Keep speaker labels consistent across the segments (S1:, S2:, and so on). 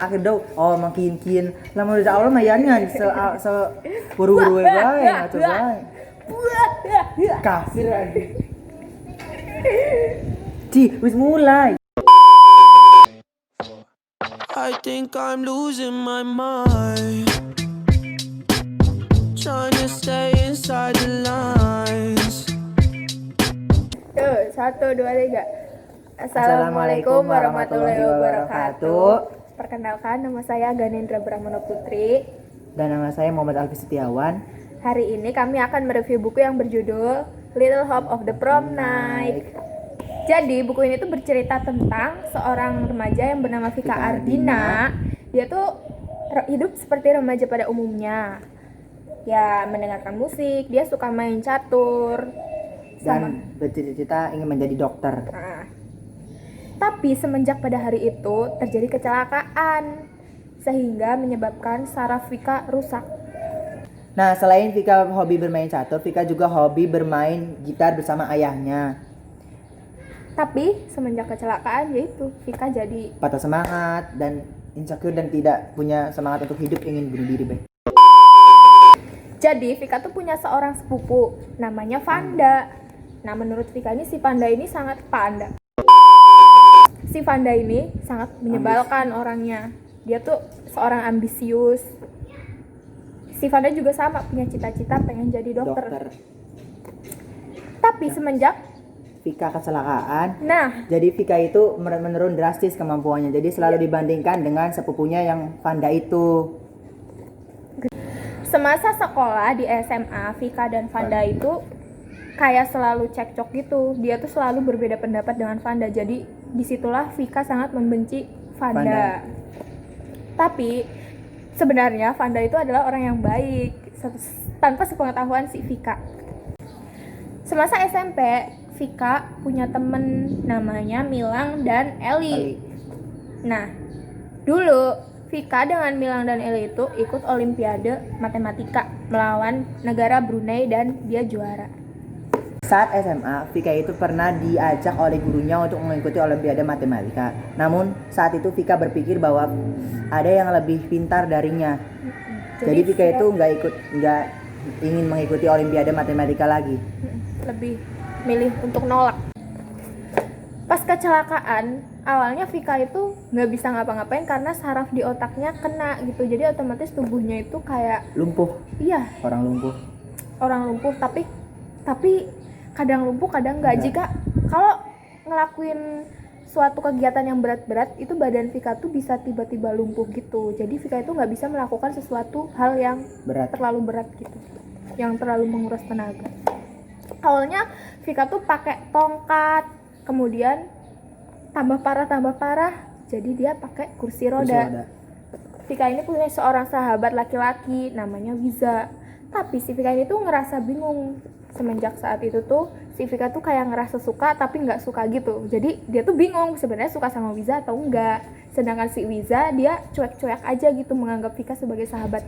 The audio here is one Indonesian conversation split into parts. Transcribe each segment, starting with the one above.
S1: akhir daw makin lama udah awal mayannya se buru-buru bae ngaco bae kafir lagi wis mulai.
S2: I think I'm losing my mind, trying to stay inside the lines.
S3: Tuh, 1, 2, 3. Assalamualaikum warahmatullahi wabarakatuh. Perkenalkan, nama saya Ganendra Brahmana Putri.
S1: Dan nama saya Muhammad Alfi Setiawan.
S3: Hari ini kami akan mereview buku yang berjudul Little Hope of the Prom Night. Jadi buku ini tuh bercerita tentang seorang remaja yang bernama Vika Ardina. Dia tuh hidup seperti remaja pada umumnya. Ya, mendengarkan musik, dia suka main catur,
S1: dan bercita-cita ingin menjadi dokter.
S3: Tapi semenjak pada hari itu terjadi kecelakaan sehingga menyebabkan saraf Vika rusak.
S1: Nah, selain Vika hobi bermain catur, Vika juga hobi bermain gitar bersama ayahnya.
S3: Tapi semenjak kecelakaan yaitu Vika jadi
S1: patah semangat dan insecure dan tidak punya semangat untuk hidup, ingin bunuh diri, Bay.
S3: Jadi Vika tuh punya seorang sepupu namanya Vanda. Nah, menurut Vika ini si Vanda ini sangat menyebalkan orangnya. Dia tuh seorang ambisius. Si Vanda juga sama, punya cita-cita pengen jadi dokter. Tapi semenjak
S1: Vika kecelakaan,
S3: jadi
S1: Vika itu menurun drastis kemampuannya. Jadi selalu dibandingkan dengan sepupunya yang Vanda itu.
S3: Semasa sekolah di SMA, Vika dan Vanda itu kayak selalu cekcok gitu. Dia tuh selalu berbeda pendapat dengan Vanda. Jadi disitulah Vika sangat membenci Vanda. Tapi sebenarnya Vanda itu adalah orang yang baik tanpa sepengetahuan si Vika. Semasa SMP, Vika punya temen namanya Milang dan Eli. Nah, dulu Vika dengan Milang dan Eli itu ikut Olimpiade Matematika melawan negara Brunei dan dia juara.
S1: Saat SMA, Vika itu pernah diajak oleh gurunya untuk mengikuti Olimpiade Matematika. Namun saat itu Vika berpikir bahwa ada yang lebih pintar darinya. Jadi Vika itu nggak ingin mengikuti Olimpiade Matematika lagi.
S3: Lebih milih untuk nolak. Pas kecelakaan, awalnya Vika itu nggak bisa ngapa-ngapain karena saraf di otaknya kena gitu. Jadi otomatis tubuhnya itu kayak
S1: lumpuh.
S3: Iya. Orang lumpuh, tapi kadang lumpuh, kadang nggak. Jika kalau ngelakuin suatu kegiatan yang berat-berat, itu badan Vika tuh bisa tiba-tiba lumpuh gitu. Jadi Vika itu nggak bisa melakukan sesuatu hal yang terlalu berat gitu, yang terlalu menguras tenaga. Awalnya Vika tuh pakai tongkat, kemudian tambah parah, jadi dia pakai kursi roda. Vika ini punya seorang sahabat laki-laki namanya Wiza. Tapi si Vika ini tuh ngerasa bingung. Semenjak saat itu tuh si Vika tuh kayak ngerasa suka tapi nggak suka gitu. Jadi dia tuh bingung sebenarnya suka sama Wiza atau enggak. Sedangkan si Wiza dia cuek-cuek aja gitu, menganggap Vika sebagai sahabat.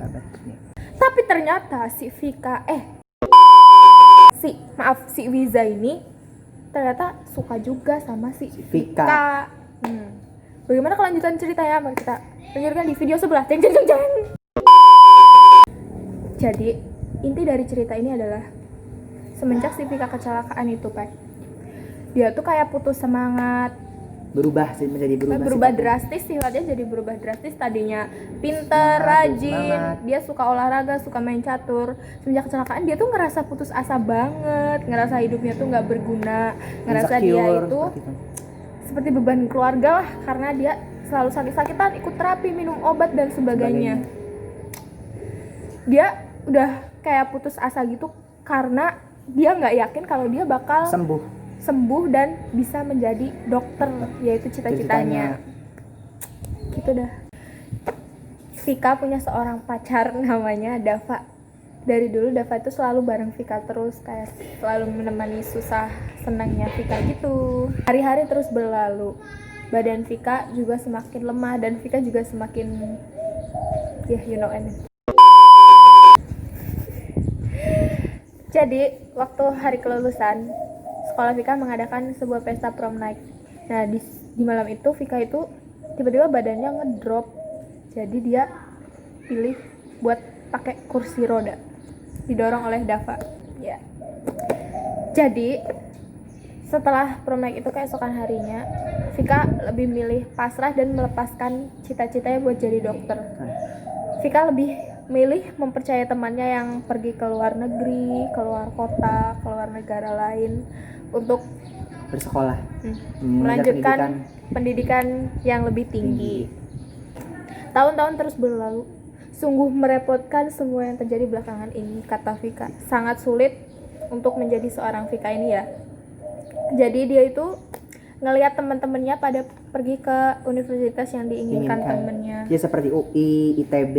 S3: Tapi ternyata si Wiza ini ternyata suka juga sama si Vika. Bagaimana kelanjutan ceritanya? Mari kita dengarkan di video sebelah. Jeng. Jadi inti dari cerita ini adalah semenjak si Vika kecelakaan itu, Pak, dia tuh kayak putus semangat, berubah drastis. Sifatnya jadi berubah drastis. Tadinya pinter, rajin, dia suka olahraga, suka main catur. Semenjak kecelakaan dia tuh ngerasa putus asa banget, ngerasa hidupnya tuh nggak berguna, ngerasa dia itu seperti beban keluarga lah, karena dia selalu sakit-sakitan, ikut terapi, minum obat dan sebagainya. Dia udah kayak putus asa gitu karena dia nggak yakin kalau dia bakal sembuh dan bisa menjadi dokter, yaitu cita-citanya. Gitu dah. Vika punya seorang pacar namanya Dava. Dari dulu Dava itu selalu bareng Vika terus, kayak selalu menemani susah senangnya Vika gitu. Hari-hari terus berlalu. Badan Vika juga semakin lemah dan Vika juga semakin Jadi, waktu hari kelulusan, sekolah Vika mengadakan sebuah pesta prom night. Nah, di malam itu Vika itu tiba-tiba badannya ngedrop Jadi dia pilih buat pakai kursi roda, didorong oleh Dava. Ya. Jadi setelah prom night itu keesokan harinya, Vika lebih milih pasrah dan melepaskan cita-citanya buat jadi dokter. Vika lebih milih mempercayai temannya yang pergi ke luar negeri, ke luar kota, ke luar negara lain untuk
S1: Bersekolah,
S3: melanjutkan pendidikan yang lebih tinggi. Tahun-tahun terus berlalu. Sungguh merepotkan semua yang terjadi belakangan ini, kata Vika. Sangat sulit untuk menjadi seorang Vika ini ya. Jadi dia itu ngelihat teman-temannya pada pergi ke universitas yang diinginkan temennya.
S1: Ya seperti UI, ITB,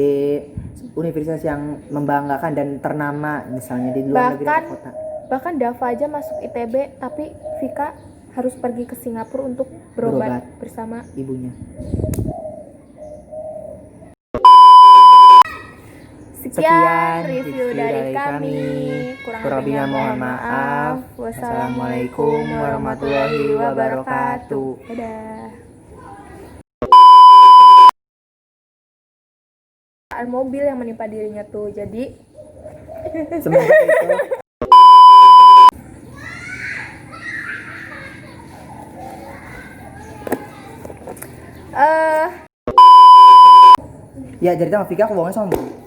S1: universitas yang membanggakan dan ternama misalnya di luar negeri atau kota.
S3: Bahkan Dava aja masuk ITB, tapi Vika harus pergi ke Singapura untuk berobat bersama
S1: ibunya.
S3: Sekian review dari kami. Kurang lebihnya mohon maaf. Wassalamualaikum warahmatullahi wabarakatuh. Dadah. Mobil yang menimpa dirinya tuh. Jadi
S1: Semoga itu ya cerita sama Vika aku bohongnya sama Bu.